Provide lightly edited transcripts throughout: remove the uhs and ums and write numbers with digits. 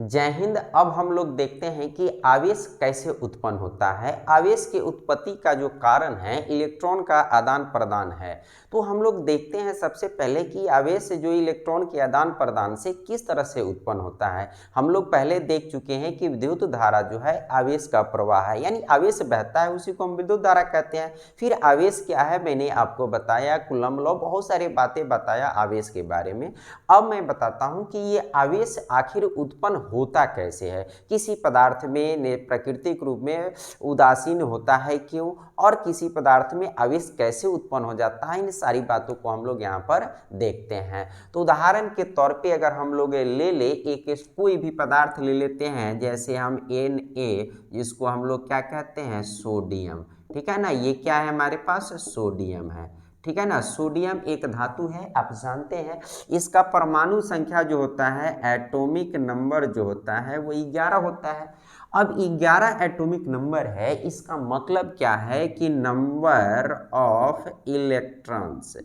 जय हिंद। अब हम लोग देखते हैं कि आवेश कैसे उत्पन्न होता है। आवेश की उत्पत्ति का जो कारण है इलेक्ट्रॉन का आदान प्रदान है। तो हम लोग देखते हैं सबसे पहले कि आवेश जो इलेक्ट्रॉन के आदान प्रदान से किस तरह से उत्पन्न होता है। हम लोग पहले देख चुके हैं कि विद्युत धारा जो है आवेश का प्रवाह है, यानी आवेश बहता है उसी को हम विद्युत धारा कहते हैं। फिर आवेश क्या है मैंने आपको बताया, कूलम्ब लॉ, बहुत सारी बातें बताया आवेश के बारे में। अब मैं बताता हूं कि ये आवेश आखिर उत्पन्न होता कैसे है, किसी पदार्थ में प्राकृतिक रूप में उदासीन होता है क्यों, और किसी पदार्थ में आवेश कैसे उत्पन्न हो जाता है। इन सारी बातों को हम लोग यहाँ पर देखते हैं। तो उदाहरण के तौर पे अगर हम लोग ले एक कोई भी पदार्थ ले लेते हैं, जैसे हम Na, जिसको हम लोग क्या कहते हैं, सोडियम। ठीक है ना, ये क्या है हमारे पास, सोडियम है। ठीक है ना, सोडियम एक धातु है, आप जानते हैं। इसका परमाणु संख्या जो होता है, एटॉमिक नंबर जो होता है वो 11 होता है। अब 11 एटॉमिक नंबर है, इसका मतलब क्या है कि नंबर ऑफ इलेक्ट्रॉन्स,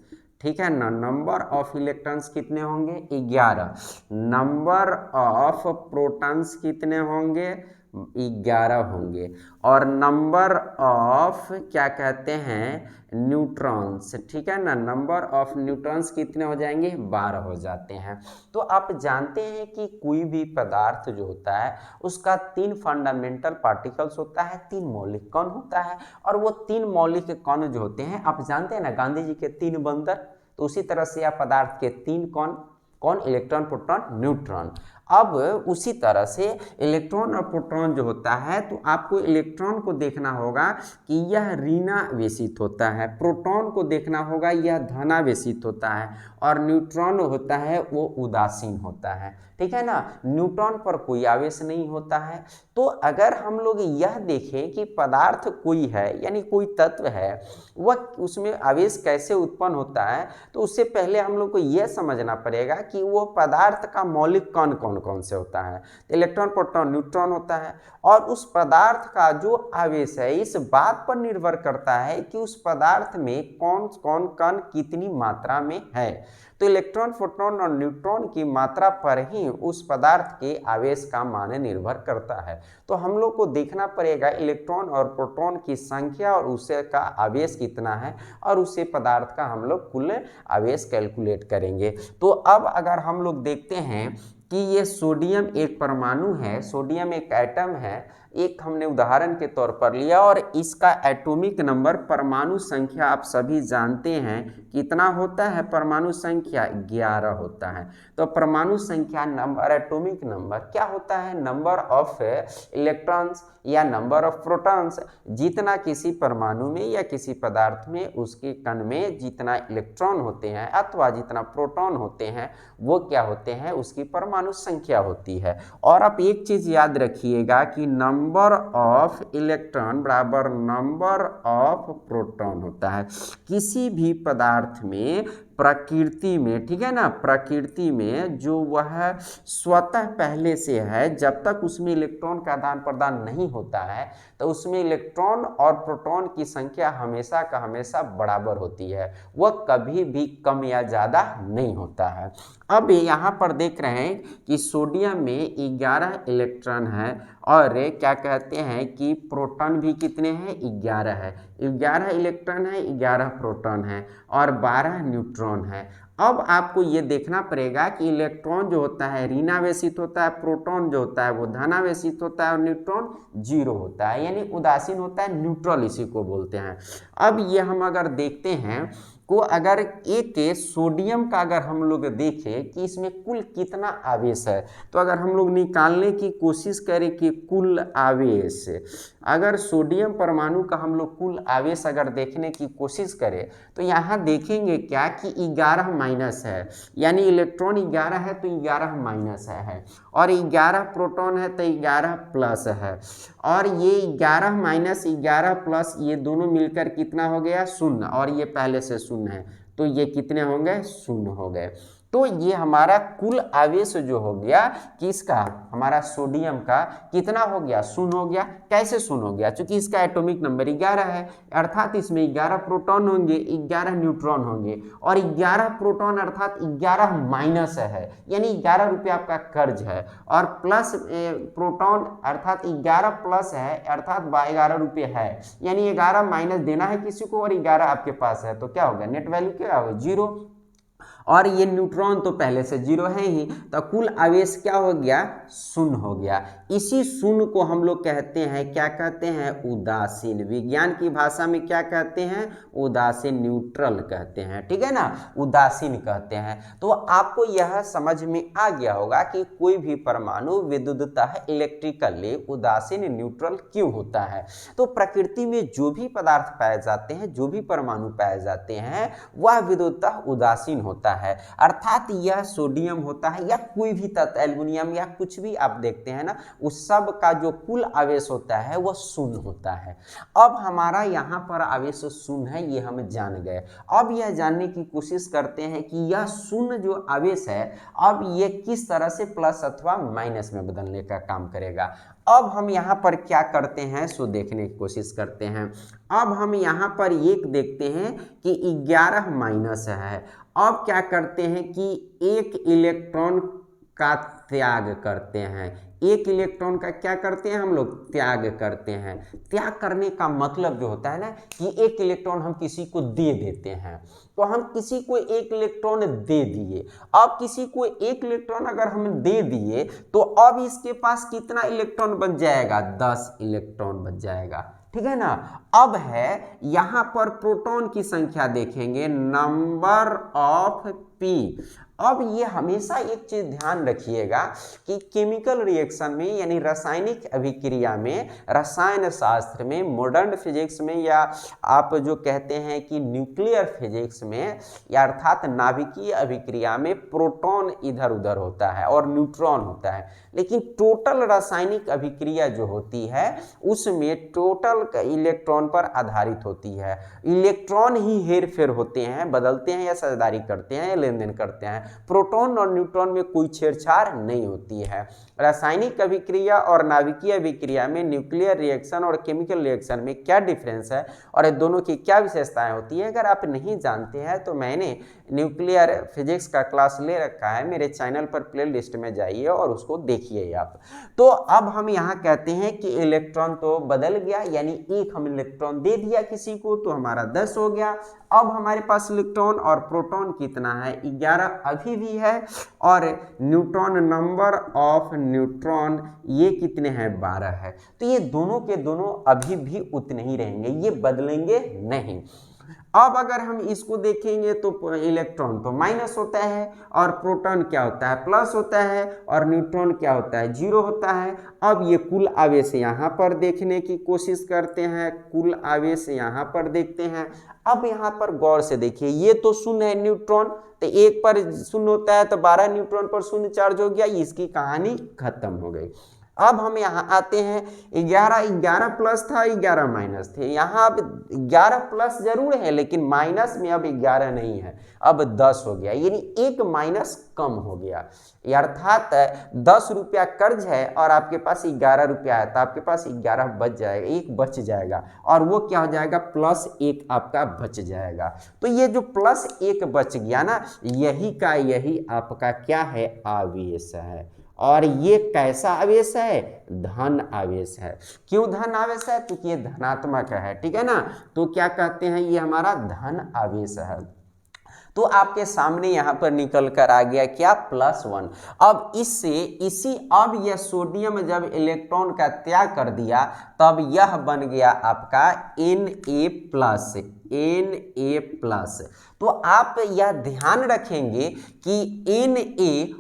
ठीक है ना, नंबर ऑफ इलेक्ट्रॉन्स कितने होंगे, 11। नंबर ऑफ प्रोटॉन्स कितने होंगे, 11 होंगे। और नंबर ऑफ क्या कहते हैं, न्यूट्रॉन्स, ठीक है ना, नंबर ऑफ न्यूट्रॉन्स कितने हो जाएंगे, 12 हो जाते हैं। तो आप जानते हैं कि कोई भी पदार्थ जो होता है उसका 3 फंडामेंटल पार्टिकल्स होता है, 3 मौलिक कण होता है। और वो 3 मौलिक कण जो होते हैं, आप जानते हैं ना, गांधी जी के 3 बंदर, तो उसी तरह से आप पदार्थ के 3 कण, कौन, इलेक्ट्रॉन, प्रोटॉन, न्यूट्रॉन। अब उसी तरह से इलेक्ट्रॉन और प्रोटॉन जो होता है, तो आपको इलेक्ट्रॉन को देखना होगा कि यह ऋणावेशित होता है, प्रोटॉन को देखना होगा यह धनावेशित होता है, और न्यूट्रॉन होता है वो उदासीन होता है। ठीक है ना, न्यूट्रॉन पर कोई आवेश नहीं होता है। तो अगर हम लोग यह देखें कि पदार्थ कोई है, यानी कोई तत्व है, वह उसमें आवेश कैसे उत्पन्न होता है, तो उससे पहले हम लोग को यह समझना पड़ेगा कि वो पदार्थ का मौलिक कण कौन कौन से होता है। इलेक्ट्रॉन, प्रोटॉन, न्यूट्रॉन होता है। और उस पदार्थ का जो आवेश है इस बात पर निर्भर करता है कि उस पदार्थ में कौन कौन कण कितनी मात्रा में है। तो इलेक्ट्रॉन, प्रोटॉन और न्यूट्रॉन की मात्रा पर ही उस पदार्थ के आवेश का मान निर्भर करता है। तो हम लोग को देखना पड़ेगा इलेक्ट्रॉन और प्रोटॉन की संख्या और उससे का आवेश कितना है, और उससे पदार्थ का हम लोग कुल आवेश कैलकुलेट करेंगे। तो अब अगर हम लोग देखते हैं कि ये सोडियम एक परमाणु है, सोडियम एक एटम है, एक हमने उदाहरण के तौर पर लिया, और इसका एटॉमिक नंबर, परमाणु संख्या आप सभी जानते हैं कितना होता है, परमाणु संख्या 11 होता है। तो परमाणु संख्या नंबर, एटॉमिक नंबर क्या होता है, नंबर ऑफ इलेक्ट्रॉन्स या नंबर ऑफ प्रोटॉन्स। जितना किसी परमाणु में या किसी पदार्थ में उसके कण में जितना इलेक्ट्रॉन होते हैं अथवा जितना प्रोटॉन होते हैं, वो क्या होते हैं, उसकी परमाणु संख्या होती है। और आप एक चीज याद रखिएगा कि नंबर ऑफ इलेक्ट्रॉन बराबर नंबर ऑफ प्रोटॉन होता है। किसी भी पदार्थ में, प्रकृति में, ठीक है ना, प्रकृति में जो वह स्वतः पहले से है, जब तक उसमें इलेक्ट्रॉन का आदान प्रदान नहीं होता है, तो उसमें इलेक्ट्रॉन और प्रोटॉन की संख्या हमेशा का हमेशा बराबर होती है, वह कभी भी कम या ज़्यादा नहीं होता है। अब यहाँ पर देख रहे हैं कि सोडियम में 11 इलेक्ट्रॉन है, और क्या कहते हैं कि प्रोटॉन भी कितने हैं, 11 है। 11 इलेक्ट्रॉन है, 11 प्रोटॉन है, और 12 न्यूट्रॉन है। अब आपको ये देखना पड़ेगा कि इलेक्ट्रॉन जो होता है ऋणावेशित होता है, प्रोटॉन जो होता है वो धनावेशित होता है, और न्यूट्रॉन 0 होता है, यानी उदासीन होता है, न्यूट्रल इसी को बोलते हैं। अब ये हम अगर देखते हैं को, अगर एक सोडियम का अगर हम लोग देखें कि इसमें कुल कितना आवेश है, तो अगर हम लोग निकालने की कोशिश करें कि कुल आवेश, अगर सोडियम परमाणु का हम लोग कुल आवेश अगर देखने की कोशिश करें, तो यहाँ देखेंगे क्या कि 11 माइनस है, यानी इलेक्ट्रॉन 11 है तो 11 माइनस है, और 11 प्रोटॉन है तो 11 प्लस है, और ये 11 माइनस 11 प्लस ये दोनों मिलकर कितना हो गया, 0, और ये पहले से 0 है, तो ये कितने होंगे, 0 हो गए। तो ये हमारा कुल आवेश जो हो गया किसका, हमारा सोडियम का कितना हो गया, शून्य हो गया। कैसे शून्य हो गया, क्योंकि इसका एटॉमिक नंबर 11 है, अर्थात इसमें 11 प्रोटॉन होंगे, 11 न्यूट्रॉन होंगे, और 11 प्रोटॉन अर्थात 11 माइनस है, यानी 11 रुपये आपका कर्ज है, और प्लस प्रोटॉन अर्थात 11 प्लस है अर्थात 11 रुपये है, यानी 11 माइनस देना है किसी को और 11 आपके पास है, तो क्या होगा, नेट वैल्यू क्या होगा, 0। और ये न्यूट्रॉन तो पहले से 0 है ही, तो कुल आवेश क्या हो गया, शून्य हो गया। इसी शून्य को हम लोग कहते हैं, क्या कहते हैं, उदासीन। विज्ञान की भाषा में क्या कहते हैं, उदासीन, न्यूट्रल कहते हैं, ठीक है ना, उदासीन कहते हैं। तो आपको यह समझ में आ गया होगा कि कोई भी परमाणु विद्युततः इलेक्ट्रिकली उदासीन, न्यूट्रल क्यों होता है। तो प्रकृति में जो भी पदार्थ पाए जाते हैं, जो भी परमाणु पाए जाते हैं, वह विद्युततः उदासीन होता है, अर्थात यह सोडियम होता है या कोई भी तत्व, एल्युमिनियम या कुछ भी आप देखते हैं ना, उस सब का जो कुल आवेश होता है वह शून्य होता है। अब हमारा यहाँ पर आवेश शून्य है, ये हम जान गए। अब यह जानने की कोशिश करते हैं कि यह शून्य जो आवेश है, अब ये किस तरह से प्लस अथवा माइनस में बदलने का काम करेगा। अब हम यहाँ पर क्या करते हैं, सो देखने की कोशिश करते हैं। अब हम यहाँ पर एक देखते हैं कि 11 माइनस है। अब क्या करते हैं कि एक इलेक्ट्रॉन का त्याग करते हैं, एक इलेक्ट्रॉन का क्या करते हैं हम लोग, त्याग करते हैं। त्याग करने का मतलब जो होता है ना कि एक इलेक्ट्रॉन हम किसी को दे देते हैं, तो हम किसी को एक इलेक्ट्रॉन दे दिए। अब किसी को एक इलेक्ट्रॉन अगर हम दे दिए तो अब इसके पास कितना इलेक्ट्रॉन बच जाएगा, 10 इलेक्ट्रॉन बच जाएगा, ठीक है ना। अब है यहाँ पर प्रोटॉन की संख्या देखेंगे, नंबर ऑफ पी। अब ये हमेशा एक चीज ध्यान रखिएगा कि केमिकल रिएक्शन में, यानी रासायनिक अभिक्रिया में, रसायन शास्त्र में, मॉडर्न फिजिक्स में, या आप जो कहते हैं कि न्यूक्लियर फिजिक्स में, या अर्थात नाभिकीय अभिक्रिया में, प्रोटॉन इधर उधर होता है और न्यूट्रॉन होता है, लेकिन टोटल रासायनिक अभिक्रिया जो होती है उसमें टोटल इलेक्ट्रॉन पर आधारित होती है। इलेक्ट्रॉन ही हेर फेर होते हैं, बदलते हैं या साझेदारी करते हैं या लेन देन करते हैं। प्रोटॉन और न्यूट्रॉन में कोई छेड़छाड़ नहीं होती है। रासायनिक अभिक्रिया और नाभिकीय अभिक्रिया में, न्यूक्लियर रिएक्शन और केमिकल रिएक्शन में क्या डिफरेंस है और दोनों की क्या विशेषताएं होती है, अगर आप नहीं जानते हैं तो मैंने न्यूक्लियर फिजिक्स का क्लास ले रखा है, मेरे चैनल पर प्लेलिस्ट में जाइए और उसको देखिए आप। तो अब हम यहाँ कहते हैं कि इलेक्ट्रॉन तो बदल गया, यानी एक हम इलेक्ट्रॉन दे दिया किसी को तो हमारा 10 हो गया। अब हमारे पास इलेक्ट्रॉन और प्रोटॉन कितना है, 11 अभी भी है, और न्यूट्रॉन, नंबर ऑफ न्यूट्रॉन ये कितने हैं, 12 है। तो ये दोनों के दोनों अभी भी उतने ही रहेंगे, ये बदलेंगे नहीं। अब अगर हम इसको देखेंगे तो इलेक्ट्रॉन तो माइनस होता है और प्रोटॉन क्या होता है, प्लस होता है, और न्यूट्रॉन क्या होता है, 0 होता है। अब ये कुल आवेश यहाँ पर देखने की कोशिश करते हैं, कुल आवेश यहाँ पर देखते हैं। अब यहाँ पर गौर से देखिए, ये तो शून्य है न्यूट्रॉन, तो एक पर शून्य होता है तो 12 न्यूट्रॉन पर शून्य चार्ज हो गया, इसकी कहानी खत्म हो गई। अब हम यहाँ आते हैं, 11 प्लस था, 11 माइनस थे। यहाँ अब 11 प्लस जरूर है लेकिन माइनस में अब 11 नहीं है, अब 10 हो गया, यानी एक माइनस कम हो गया। अर्थात 10 रुपया कर्ज है और आपके पास 11 रुपया है, तो आपके पास 11 बच जाएगा, एक बच जाएगा, और वो क्या हो जाएगा, +1 आपका बच जाएगा। तो ये जो +1 बच गया ना, यही का यही आपका क्या है, आवेश है। और ये कैसा आवेश है, धन आवेश है। क्यों धन आवेश है, क्योंकि ये धनात्मक है, ठीक है ना। तो क्या कहते हैं, ये हमारा धन आवेश है। तो आपके सामने यहाँ पर निकल कर आ गया क्या, +1। अब अब यह सोडियम जब इलेक्ट्रॉन का त्याग कर दिया तब यह बन गया आपका Na+। तो आप यह ध्यान रखेंगे कि Na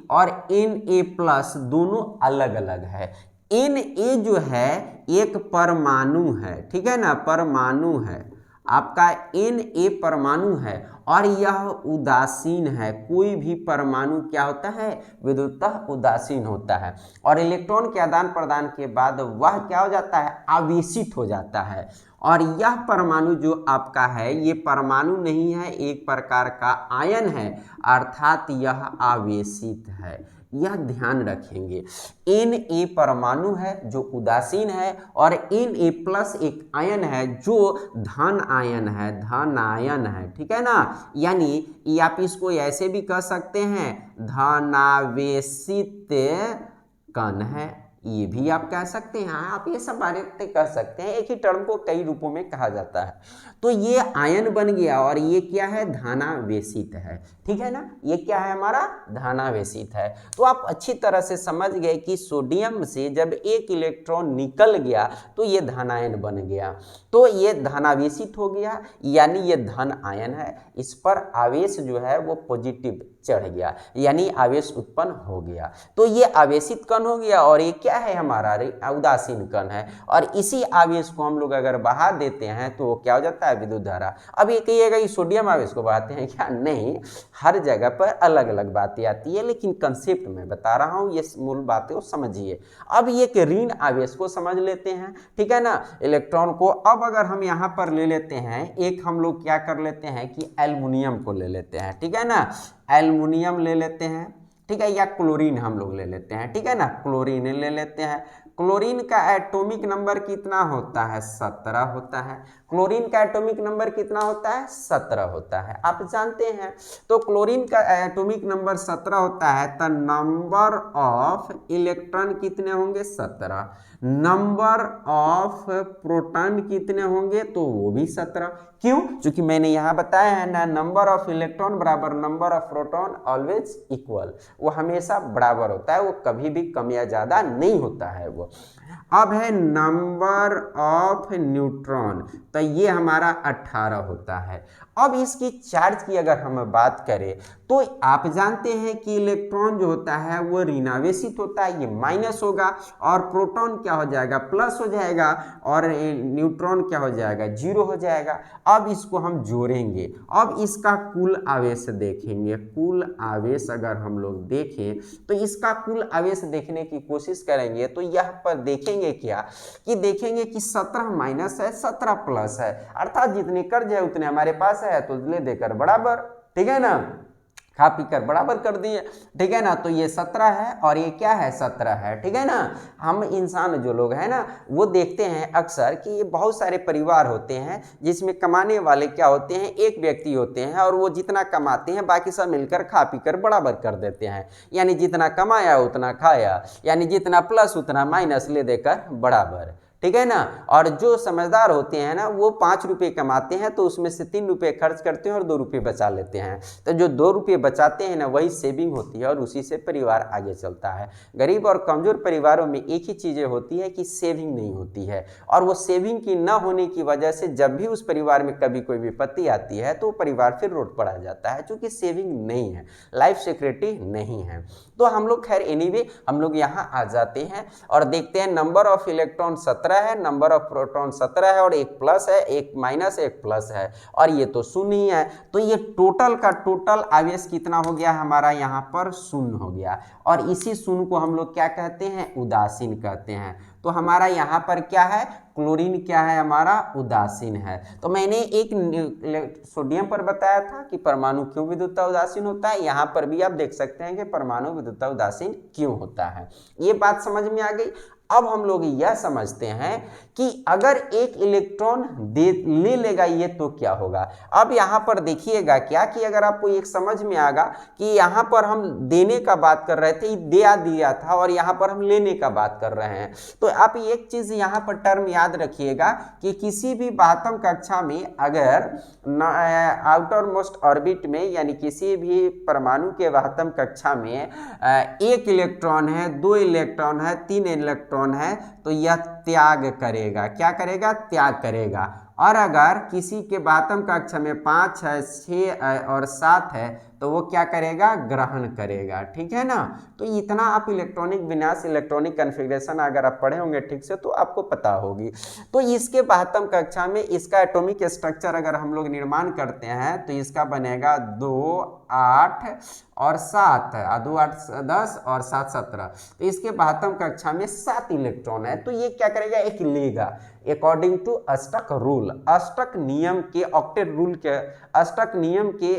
और Na+ दोनों अलग अलग है। Na जो है एक परमाणु है, ठीक है ना, परमाणु है, आपका Na परमाणु है और यह उदासीन है, कोई भी परमाणु क्या होता है, विद्युतः उदासीन होता है, और इलेक्ट्रॉन के आदान प्रदान के बाद वह क्या हो जाता है, आवेशित हो जाता है। और यह परमाणु जो आपका है ये परमाणु नहीं है, एक प्रकार का आयन है, अर्थात यह आवेशित है, यह ध्यान रखेंगे। Na परमाणु है जो उदासीन है और Na प्लस एक आयन है जो धन आयन है, धन आयन है, ठीक है ना। यानी आप इसको ऐसे भी कह सकते हैं, धनावेशित कण है, ये भी आप कह सकते हैं, आप ये सब बातें कह सकते हैं, एक ही टर्म को कई रूपों में कहा जाता है। तो ये आयन बन गया और ये क्या है, धनावेशित है, ठीक है ना, ये क्या है हमारा, धनावेशित है। तो आप अच्छी तरह से समझ गए कि सोडियम से जब एक इलेक्ट्रॉन निकल गया तो ये धनायन बन गया, तो ये धनावेशित हो गया, यानी ये धन आयन है, इस पर आवेश जो है वो पॉजिटिव चढ़ गया, यानी आवेश उत्पन्न हो गया, तो ये आवेशित कण हो गया। और ये क्या है हमारा, उदासीन कण है, और इसी आवेश को हम लोग अगर बढ़ा देते हैं तो क्या हो जाता है, विद्युत धारा। अब ये कहिएगा कि सोडियम आवेश को बढ़ाते हैं क्या, नहीं, हर जगह पर अलग अलग बातें आती है, लेकिन कंसेप्ट में बता रहा हूँ, ये मूल बातें समझिए। अब ये कि ऋण आवेश को समझ लेते हैं, ठीक है ना, इलेक्ट्रॉन को। अब अगर हम यहाँ पर ले लेते हैं, एक हम लोग क्या कर लेते हैं कि एल्युमिनियम को ले लेते हैं, ठीक है ना, एल्युमिनियम ले लेते हैं, ठीक है, या क्लोरीन हम लोग ले लेते हैं, ठीक है ना, क्लोरीन ले लेते हैं। क्लोरीन का एटॉमिक नंबर कितना होता है, 17 होता है। क्लोरीन का एटॉमिक नंबर कितना होता है, 17 होता है, आप जानते हैं। तो क्लोरीन का एटॉमिक नंबर 17 होता है, तो नंबर ऑफ इलेक्ट्रॉन कितने होंगे, 17। नंबर ऑफ प्रोटॉन कितने होंगे, तो वो भी 17। क्यों, क्योंकि मैंने यहाँ बताया है ना, नंबर ऑफ इलेक्ट्रॉन बराबर number of proton always equal, वो हमेशा बराबर होता है, वो कभी भी कम या ज्यादा नहीं होता है वो। अब है नंबर ऑफ न्यूट्रॉन, तो ये हमारा 18 होता है। अब इसकी चार्ज की अगर हम बात करें तो आप जानते हैं कि इलेक्ट्रॉन जो होता है वो ऋणावेशित होता है, ये माइनस होगा, और प्रोटॉन क्या हो जाएगा, प्लस हो जाएगा, और न्यूट्रॉन क्या हो जाएगा, 0 हो जाएगा। अब इसको हम जोड़ेंगे, अब इसका कुल आवेश देखेंगे, कुल आवेश अगर हम लोग देखें तो इसका कुल आवेश देखने की कोशिश करेंगे तो यहाँ पर देखेंगे क्या, कि देखेंगे कि 17 माइनस है, 17 प्लस है, अर्थात जितने कर्ज है उतने हमारे पास है, तो ले देकर बराबर, ठीक है ना, खा पी कर बराबर कर दिए, ठीक है ना। तो ये 17 है और ये क्या है, 17 है, ठीक है ना। हम इंसान जो लोग हैं ना वो देखते हैं अक्सर कि ये बहुत सारे परिवार होते हैं जिसमें कमाने वाले क्या होते हैं, एक व्यक्ति होते हैं, और वो जितना कमाते हैं बाकी सब मिलकर खा पी कर बराबर कर देते हैं, यानी जितना कमाया उतना खाया, यानी जितना प्लस उतना माइनस ले देकर बराबर, ठीक है ना। और जो समझदार होते हैं ना वो 5 रुपये कमाते हैं तो उसमें से 3 रुपये खर्च करते हैं और 2 रुपये बचा लेते हैं, तो जो 2 रुपये बचाते हैं ना वही सेविंग होती है और उसी से परिवार आगे चलता है। गरीब और कमजोर परिवारों में एक ही चीज़ें होती है कि सेविंग नहीं होती है, और वो सेविंग की न होने की वजह से जब भी उस परिवार में कभी कोई विपत्ति आती है तो परिवार फिर रोड पर आ जाता है, क्योंकि सेविंग नहीं है, लाइफ सिक्योरिटी नहीं है। तो हम लोग खैर एनीवे हम लोग यहाँ आ जाते हैं और देखते हैं नंबर ऑफ इलेक्ट्रॉन 17 है, नंबर ऑफ प्रोटॉन 17 है, और एक प्लस है, एक माइनस, एक प्लस है, और ये तो शून्य ही है। तो ये टोटल का टोटल आवेश कितना हो गया हमारा, यहाँ पर शून्य हो गया, और इसी शून्य को हम लोग क्या कहते हैं, उदासीन कहते हैं। तो हमारा यहाँ पर क्या है, क्लोरीन क्या है हमारा, उदासीन है। तो मैंने एक सोडियम पर बताया था कि परमाणु क्यों विद्युतता उदासीन होता है, यहाँ पर भी आप देख सकते हैं कि परमाणु विद्युतता उदासीन क्यों होता है, ये बात समझ में आ गई। अब हम लोग यह समझते हैं कि अगर एक इलेक्ट्रॉन ले लेगा ये तो क्या होगा। अब यहाँ पर देखिएगा क्या कि अगर आपको एक समझ में आएगा कि यहाँ पर हम देने का बात कर रहे थे, दिया था, और यहाँ पर हम लेने का बात कर रहे हैं, तो आप एक चीज यहाँ पर टर्म याद रखिएगा कि किसी भी बाह्यतम कक्षा में अगर आउटर मोस्ट ऑर्बिट में यानी किसी भी परमाणु के बाह्यतम कक्षा में एक इलेक्ट्रॉन है, 2 इलेक्ट्रॉन है, 3 इलेक्ट्रॉन है, तो यह त्याग करेगा, क्या करेगा, त्याग करेगा। और अगर किसी के बाह्यतम कक्षा में 5 है, 6 है और 7 है, तो तो वो क्या करेगा, ग्रहण करेगा। ठीक है ना। तो इतना आप इलेक्ट्रॉनिक विन्यास, इलेक्ट्रॉनिक कॉन्फ़िगरेशन अगर आप पढ़े होंगे ठीक से तो आपको पता होगी। तो इसके 72 कक्षा में इसका एटॉमिक स्ट्रक्चर अगर हम लोग निर्माण करते हैं तो इसका बनेगा 2, 8 और 7, 2, 8, 10 और 7, 17। तो इसके 72 कक्षा में 7 इलेक्ट्रॉन है। तो ये क्या करेगा, एक लेगा अकॉर्डिंग टू अष्टक रूल, अष्टक नियम के, ऑक्टेट रूल के अष्टक नियम के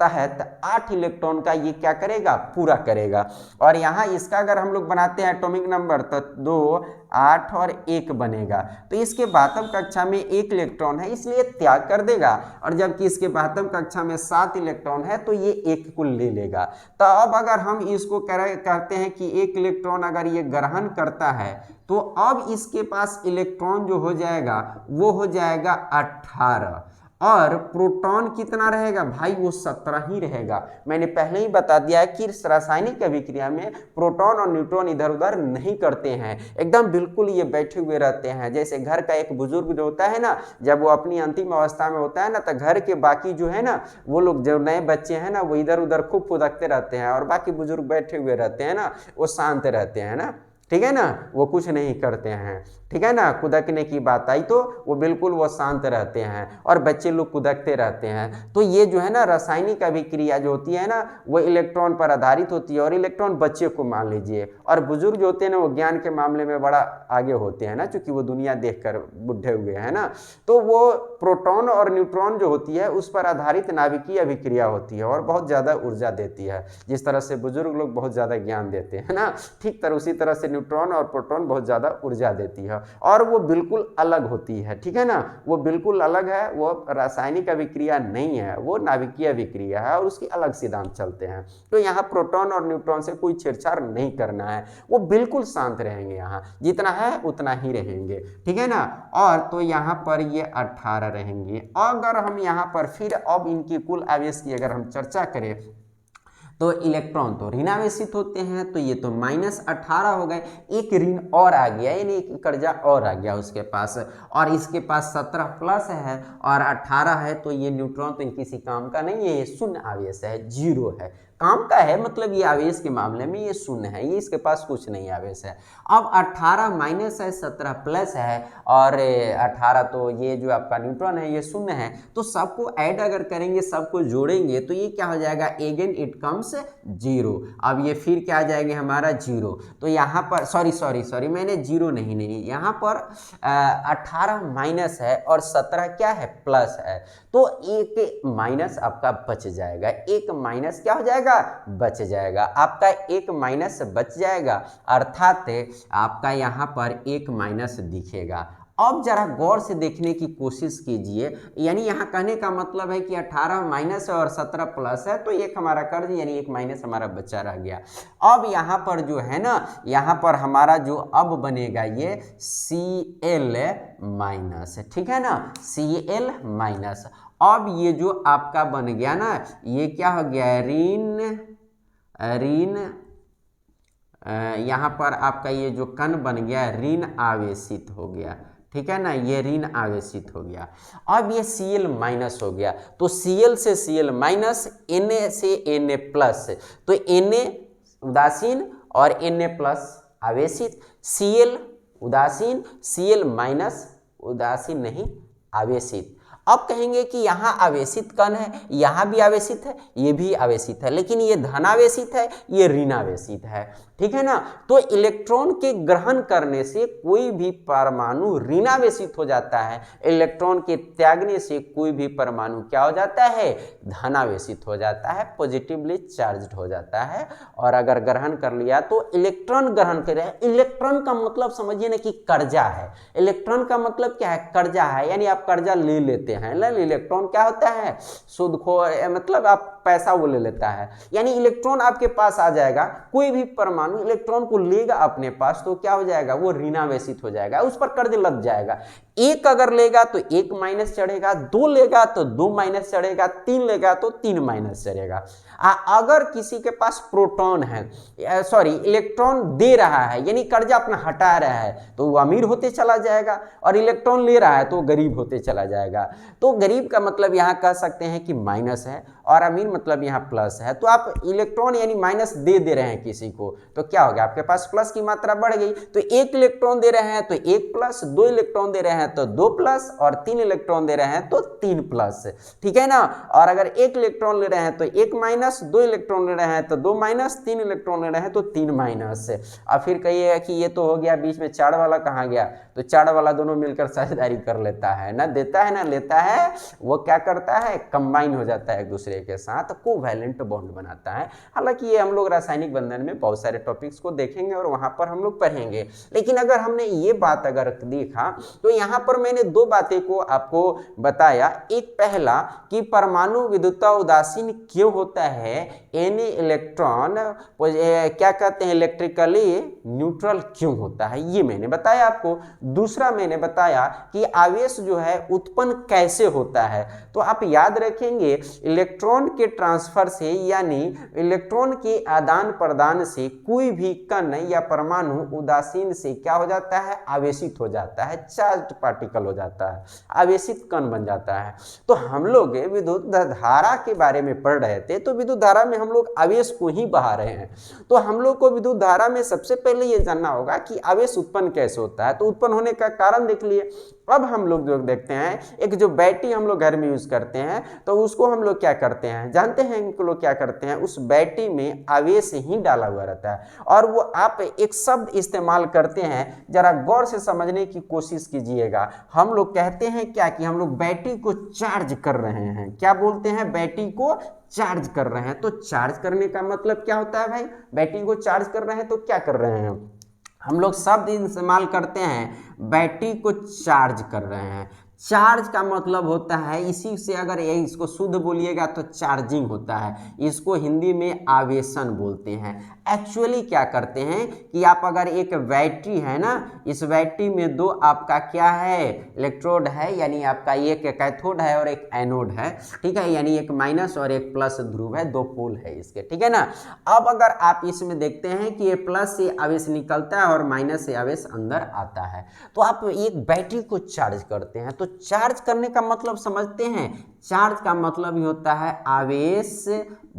तहत 8 इलेक्ट्रॉन का ये क्या करेगा, पूरा करेगा। और यहाँ इसका अगर हम लोग बनाते हैं एटॉमिक नंबर तो 2, 8 और 1 बनेगा। तो इसके 72 कक्षा में 1 इलेक्ट्रॉन है इसलिए त्याग कर देगा, और जबकि इसके 72 कक्षा में 7 इलेक्ट्रॉन है तो ये 1 को ले लेगा। तो अब अगर हम इसको कहते हैं कि 1 इलेक्ट्रॉन अगर ये ग्रहण करता है तो अब इसके पास इलेक्ट्रॉन जो हो जाएगा वो हो जाएगा 18, और प्रोटॉन कितना रहेगा भाई, वो 17 ही रहेगा। मैंने पहले ही बता दिया है कि रासायनिक अभिक्रिया में प्रोटॉन और न्यूट्रॉन इधर उधर नहीं करते हैं, एकदम बिल्कुल ये बैठे हुए रहते हैं। जैसे घर का एक बुजुर्ग जो होता है ना, जब वो अपनी अंतिम अवस्था में होता है ना, तो घर के बाकी जो है ना वो लोग, जो नए बच्चे हैं ना, वो इधर उधर खूब फुदकते रहते हैं, और बाकी बुजुर्ग बैठे हुए रहते हैं ना, वो शांत रहते हैं ना। ठीक है ना, वो कुछ नहीं करते हैं। ठीक है ना, कुदकने की बात आई तो वो बिल्कुल वो शांत रहते हैं, और बच्चे लोग कुदकते रहते हैं। तो ये जो है ना रासायनिक अभिक्रिया जो होती है ना, वो इलेक्ट्रॉन पर आधारित होती है, और इलेक्ट्रॉन बच्चे को मान लीजिए, और बुजुर्ग जो होते हैं ना वो ज्ञान के मामले में बड़ा आगे होते हैं ना, चूंकि वो दुनिया देखकर बुढ़े हुए हैं ना। तो वो प्रोटॉन और न्यूट्रॉन जो होती है उस पर आधारित नाभिकीय अभिक्रिया होती है, और बहुत ज़्यादा ऊर्जा देती है। जिस तरह से बुजुर्ग लोग बहुत ज़्यादा ज्ञान देते हैं ना, ठीक तरह उसी तरह से न्यूट्रॉन और प्रोटॉन बहुत ज़्यादा ऊर्जा देती है, और वो बिल्कुल अलग होती है। ठीक है ना, वो बिल्कुल अलग है, वो रासायनिक अभिक्रिया नहीं है, वो नाभिकीय अभिक्रिया है, और उसके अलग सिद्धांत चलते हैं। तो यहाँ प्रोटॉन और न्यूट्रॉन से कोई छेड़छाड़ नहीं करना है, वो बिल्कुल शांत रहेंगे, यहाँ जितना है उतना ही रहेंगे। ठीक है ना। और तो यहाँ पर ये 18 रहेंगे। अगर हम यहाँ पर फिर अब इनकी कुल आवेश की अगर हम चर्चा करें तो इलेक्ट्रॉन तो ऋणावेशित होते हैं, तो ये तो -18 हो गए, एक ऋण और आ गया, यानी एक कर्जा और आ गया उसके पास, और इसके पास 17 प्लस है और 18 है, तो ये न्यूट्रॉन तो किसी काम का नहीं है, ये शून्य आवेश है, 0 है। काम का है मतलब ये आवेश के मामले में ये शून्य है, ये इसके पास कुछ नहीं आवेश है। अब 18 माइनस है, 17 प्लस है, और 18 तो ये जो आपका न्यूट्रॉन है ये शून्य है, तो सबको ऐड अगर करेंगे, सबको जोड़ेंगे तो ये क्या हो जाएगा, अगेन इट कम्स 0। अब ये फिर क्या आ जाएगा हमारा 0। तो यहाँ पर सॉरी मैंने 0 नहीं, यहाँ पर 18 माइनस है और 17 क्या है, प्लस है, तो एक माइनस आपका बच जाएगा, एक माइनस क्या हो जाएगा, बच जाएगा, आपका एक माइनस बच जाएगा, अर्थात आपका यहाँ पर एक माइनस दिखेगा। अब जरा गौर से देखने की कोशिश कीजिए, यानी यहाँ कहने का मतलब है कि 18 माइनस है और 17 प्लस है, तो एक हमारा कर्ज यानी एक माइनस हमारा बच्चा रह गया। अब यहाँ पर जो है ना, यहाँ पर हमारा जो अब बनेगा ये Cl माइनस, ठीक है ना, Cl माइनस। अब ये जो आपका बन गया ना, ये क्या हो गया, ऋण यहाँ पर आपका ये जो कण बन गया ऋण आवेशित हो गया। ठीक है ना, ये ऋण आवेशित हो गया। अब ये Cl माइनस हो गया, तो Cl से Cl माइनस, Na से Na प्लस, तो Na उदासीन और Na प्लस आवेशित, Cl उदासीन, Cl माइनस उदासीन नहीं आवेशित। अब कहेंगे कि यहाँ आवेशित कण है, यहाँ भी आवेशित है, ये भी आवेशित है, लेकिन ये धनावेशित है, ये ऋणावेशित है। ठीक है ना, तो इलेक्ट्रॉन के ग्रहण करने से कोई भी परमाणु ऋणावेशित हो जाता है, इलेक्ट्रॉन के त्यागने से कोई भी परमाणु क्या हो जाता है, धनावेशित हो जाता है, पॉजिटिवली चार्ज्ड हो जाता है। और अगर ग्रहण कर लिया तो इलेक्ट्रॉन ग्रहण कर रहे हैं। इलेक्ट्रॉन का मतलब समझिए ना कि कर्जा है, इलेक्ट्रॉन का मतलब क्या है, कर्जा है, यानी आप कर्जा ले लेते हैं। इलेक्ट्रॉन क्या होता है, सूदखोर, मतलब आप पैसा वो ले लेता है, यानी इलेक्ट्रॉन आपके पास आ जाएगा, कोई भी परमाणु इलेक्ट्रॉन को लेगा अपने पास तो क्या हो जाएगा, वो ऋणावेशित हो जाएगा, उस पर कर्ज लग जाएगा। एक अगर लेगा तो एक माइनस चढ़ेगा, दो लेगा तो दो माइनस चढ़ेगा, तीन लेगा तो तीन माइनस चढ़ेगा। अगर किसी के पास प्रोटॉन है, सॉरी इलेक्ट्रॉन दे रहा है, यानी कर्जा अपना हटा रहा है, तो वो अमीर होते चला जाएगा, और इलेक्ट्रॉन ले रहा है तो गरीब होते चला जाएगा। तो गरीब का मतलब यहाँ कह सकते हैं कि माइनस है, और अमीन मतलब यहाँ प्लस है, तो आप इलेक्ट्रॉन यानी माइनस दे रहे हैं किसी को, तो क्या हो गया, आपके पास प्लस की मात्रा बढ़ गई। तो 1 इलेक्ट्रॉन दे रहे हैं तो 1 प्लस, 2 इलेक्ट्रॉन दे रहे हैं तो 2 प्लस, और 3 इलेक्ट्रॉन दे रहे हैं तो 3 प्लस, ठीक है ना। और अगर 1 इलेक्ट्रॉन ले रहे हैं तो 1 माइनस, 2 इलेक्ट्रॉन ले रहे हैं तो 2 माइनस, 3 इलेक्ट्रॉन ले रहे हैं तो 3 माइनस। अब फिर कहिएगा कि ये तो हो गया, बीच में चार वाला कहाँ गया, तो चार वाला दोनों मिलकर साझेदारी कर लेता है, ना देता है ना लेता है, वो क्या करता है, कंबाइन हो जाता है एक दूसरे के साथ, कोवैलेंट बॉन्ड बनाता है। हालांकि ये हम लोग रासायनिक बंधन में बहुत सारे टॉपिक्स को देखेंगे और वहां पर हम लोग पढ़ेंगे। लेकिन अगर हमने ये बात अगर देखा तो यहाँ पर मैंने दो बातें को आपको बताया। एक पहला कि परमाणु विद्युतता उदासीन क्यों होता है, यानी इलेक्ट्रॉन क्या कहते हैं, इलेक्ट्रिकली न्यूट्रल क्यों होता है, ये मैंने बताया आपको। दूसरा मैंने बताया कि आवेश जो है उत्पन्न कैसे होता है। तो आप याद रखेंगे इलेक्ट्रॉन के ट्रांसफर से यानी इलेक्ट्रॉन के आदान प्रदान से कोई भी कण या परमाणु उदासीन से क्या हो जाता है, आवेशित हो जाता है, चार्ज्ड पार्टिकल हो जाता है, आवेशित कण बन जाता है। तो हम लोग विद्युत धारा के बारे में पढ़ रहे थे, तो विद्युत धारा में हम लोग आवेश को ही बहा रहे हैं। तो हम लोग को विद्युत धारा में सबसे पहले ये जानना होगा कि आवेश उत्पन्न कैसे होता है। तो उत्पन्न होने का कारण देख लिए। अब हम लोग जो देखते हैं, एक जो बैटरी हम लोग घर में यूज करते हैं, तो उसको हम लोग क्या करते हैं, जानते हैं इनको लोग क्या करते हैं, उस बैटरी में आवेश ही डाला हुआ रहता है। और वो आप एक शब्द इस्तेमाल करते हैं, जरा गौर से समझने की कोशिश कीजिएगा। हम लोग कहते हैं क्या कि हम लोग बैटरी को चार्ज कर रहे हैं। क्या बोलते हैं, बैटरी को चार्ज कर रहे हैं। तो चार्ज करने का मतलब क्या होता है भाई, बैटरी को चार्ज कर रहे हैं तो क्या कर रहे हैं, हम लोग शब्द इस्तेमाल करते हैं, बैटरी को चार्ज कर रहे हैं। चार्ज का मतलब होता है, इसी से अगर ये इसको शुद्ध बोलिएगा तो चार्जिंग होता है, इसको हिंदी में आवेशन बोलते हैं। एक्चुअली क्या करते हैं कि आप अगर एक बैटरी है ना, इस बैटरी में दो आपका क्या है, इलेक्ट्रोड है, यानी आपका एक कैथोड है और एक एनोड है, ठीक है, यानी एक माइनस और एक प्लस ध्रुव है, दो पोल है इसके, ठीक है ना। अब अगर आप इसमें देखते हैं कि ये प्लस से आवेश निकलता है और माइनस से आवेश अंदर आता है, तो आप एक बैटरी को चार्ज करते हैं। तो चार्ज करने का मतलब समझते हैं, चार्ज का मतलब ही होता है आवेश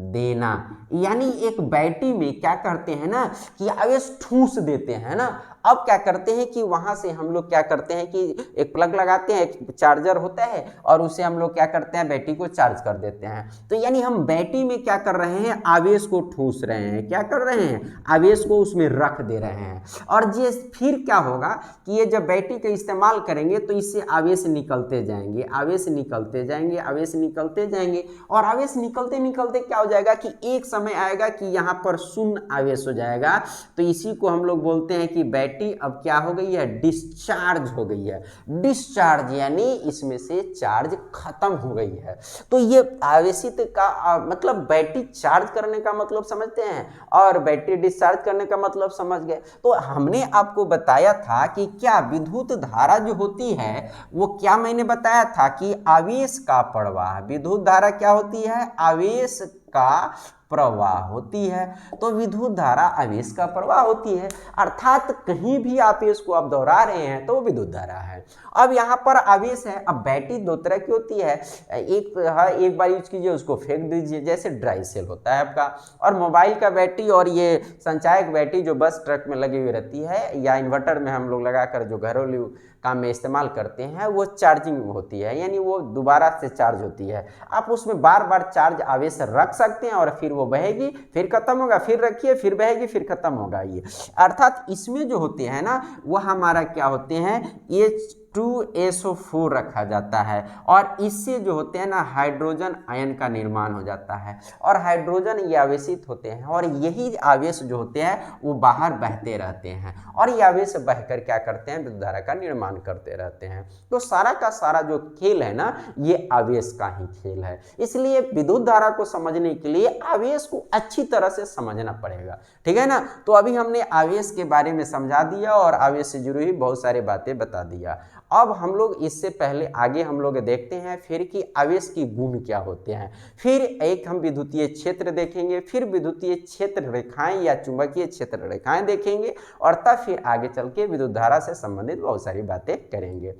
देना। यानी एक बैटरी में क्या करते हैं ना कि आवेश ठूस देते हैं ना। अब क्या करते हैं कि वहां से हम लोग क्या करते हैं कि एक प्लग लगाते हैं, एक चार्जर होता है, और उसे हम लोग क्या करते हैं, बैटरी को चार्ज कर देते हैं। तो यानी हम बैटरी में क्या कर रहे हैं, आवेश को ठूस रहे हैं, क्या कर रहे हैं, आवेश को उसमें रख दे रहे हैं। और ये फिर क्या होगा कि ये जब बैटरी का इस्तेमाल करेंगे तो इससे आवेश निकलते जाएंगे, आवेश निकलते जाएंगे, आवेश निकलते जाएंगे, और आवेश निकलते निकलते क्या हो जाएगा कि एक समय आएगा कि यहाँ पर शून्य आवेश हो जाएगा। तो इसी को हम लोग बोलते हैं कि बैटरी अब क्या हो गई है, डिस्चार्ज हो गई है। डिस्चार्ज यानी इसमें से चार्ज खत्म हो गई है। तो ये आवेशित का मतलब बैटरी चार्ज करने का मतलब समझते हैं, और बैटरी डिस्चार्ज करने का मतलब समझ गए। तो हमने आपको बताया था कि क्या विद्युत धारा जो होती है वो क्या मैंने बताया था कि आवेश का प्रवाह, विद्युत धारा क्या होती है, आवेश का प्रवाह होती है। तो विद्युत धारा आवेश का प्रवाह होती है, अर्थात कहीं भी आवेश को आप दोहरा रहे हैं तो विद्युत धारा है। अब यहाँ पर आवेश है। अब बैटरी दो तरह की होती है, एक बार यूज कीजिए उसको फेंक दीजिए, जैसे ड्राई सेल होता है आपका, और मोबाइल का बैटरी और ये संचायक बैटरी जो बस ट्रक में लगी हुई रहती है, या इन्वर्टर में हम लोग लगाकर जो घरेलू काम में इस्तेमाल करते हैं, वो चार्जिंग होती है, यानी वो दोबारा से चार्ज होती है। आप उसमें बार बार चार्ज आवेश रख सकते हैं और फिर वो बहेगी, फिर खत्म होगा, फिर रखिए, फिर बहेगी, फिर खत्म होगा। ये अर्थात इसमें जो होते हैं ना, वो हमारा क्या होते हैं, ये H2SO4 रखा जाता है, और इससे जो होते हैं ना हाइड्रोजन आयन का निर्माण हो जाता है, और हाइड्रोजन ये आवेशित होते हैं, और यही आवेश जो होते हैं वो बाहर बहते रहते हैं, और ये आवेश बहकर क्या करते हैं, विद्युत धारा का निर्माण करते रहते हैं। तो सारा का सारा जो खेल है ना, ये आवेश का ही खेल है। इसलिए विद्युत धारा को समझने के लिए आवेश को अच्छी तरह से समझना पड़ेगा, ठीक है ना। तो अभी हमने आवेश के बारे में समझा दिया और आवेश से जुड़ी हुई बहुत सारी बातें बता दिया। अब हम लोग इससे पहले आगे हम लोग देखते हैं फिर कि आवेश की गुण क्या होते हैं, फिर एक हम विद्युतीय क्षेत्र देखेंगे, फिर विद्युतीय क्षेत्र रेखाएं या चुंबकीय क्षेत्र रेखाएं देखेंगे, और तब फिर आगे चल के विद्युत धारा से संबंधित बहुत सारी बातें करेंगे।